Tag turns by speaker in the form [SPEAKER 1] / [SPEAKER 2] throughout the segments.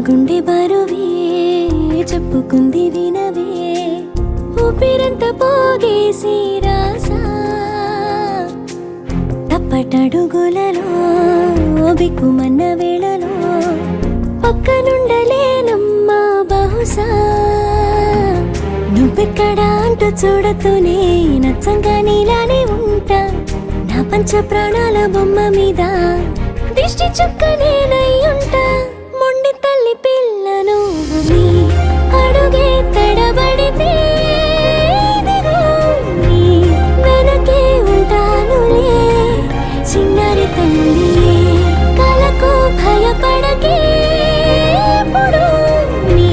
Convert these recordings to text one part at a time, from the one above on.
[SPEAKER 1] గుండె బరువే చెప్పుకుంది వినవే ఊపిరంత పోగేసి రాసా తప్పటడుగులలో బిక్కుమన్న వేళలో పక్కనుండలేనమ్మా బహుశా నువ్వెక్కడ అంటూ చూడతూనే నచ్చంగా నీలానే ఉంటా నా పంచ ప్రాణాల బొమ్మ మీద దిష్టి చుక్క నేనై ఉంటా మొండి తల్లి పిల్లను నీ అడుగే తడబడితే ఇదిగో నీ వెనకే ఉంటానులే చిన్నారి తల్లి కలకు భయపడకే ఎప్పుడు నీ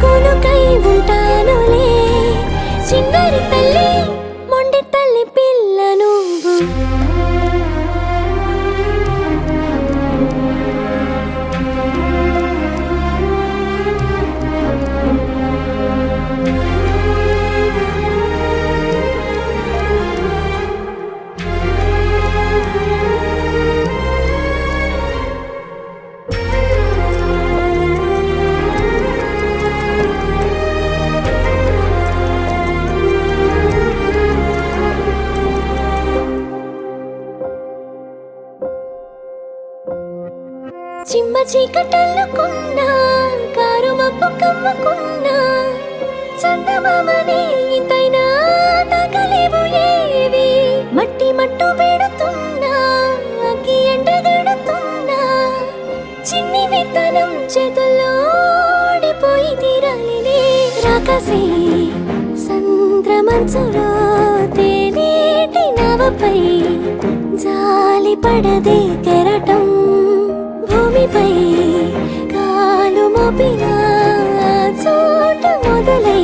[SPEAKER 1] కొనుకై ఉంటానులే చిన్నారి తల్లి మొండి తల్లి పిల్లను చిమ్మ చీకటల్లుకున్నా కారు మబ్బు కమ్ముకున్నా చందమామని ఇంతైనా తగలేవు ఏవి మట్టి మట్టు పెడుతున్నా అగ్గి ఎండగడుతున్నా చిన్ని విత్తనం చేతుల్లో ఓడిపోయి తీరాలినే రాకసే సంద్రమంచులో తేనేటి నవపై జాలి పడదే కెరటం భూమిపై కాలు మోపిన చోట మొదలై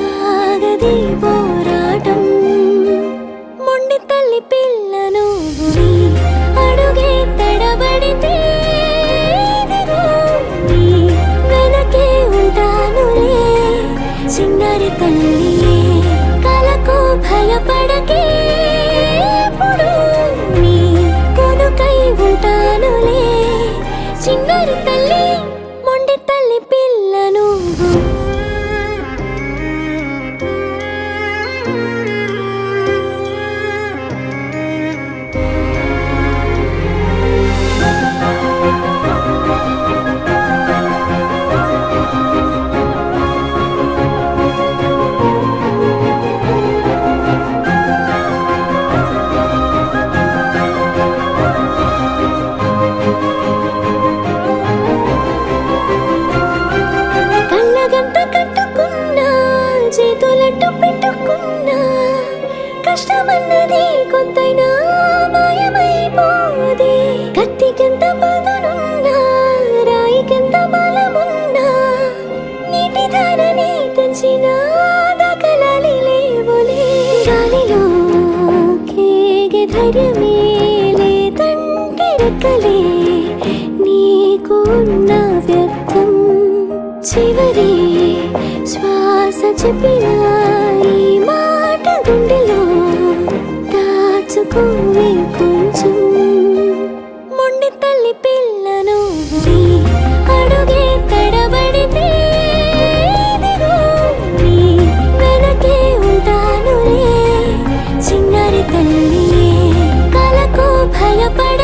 [SPEAKER 1] ఆగది పోరాటం మొండి తల్లి పిల్లను నీ అడుగే తడబడితే ఇదిగో నీ వెనకే ఉంటానులే చిన్నారి తల్లి కలకు భయపడకే ఎప్పుడు నీ కొనుకై ఉంటానులే చిన్నారి తల్లి మొండి తల్లి పిల్లను చేతులట్టు పెట్టుకున్నా కష్టమన్నది కొంతైనా మాయమైపోదే కత్తికెంత పదునున్నా రాయికెంత బలమున్నా నీటి ధారని తెంచిన దాఖలాలి లేవులే గాలిలో కేగే ధైర్యమే లేదంటే రెక్కలే నీకున్న వ్యర్థం చివరి శ్వాస చెప్పిన ఈ మాట గుండెలో దాచుకోవే కొంచెం మొండి తల్లి పిల్లను నీ అడుగే తడబడితే ఇదిగో నీ వెనకే ఉంటానులే చిన్నారి తల్లి కలకు భయపడ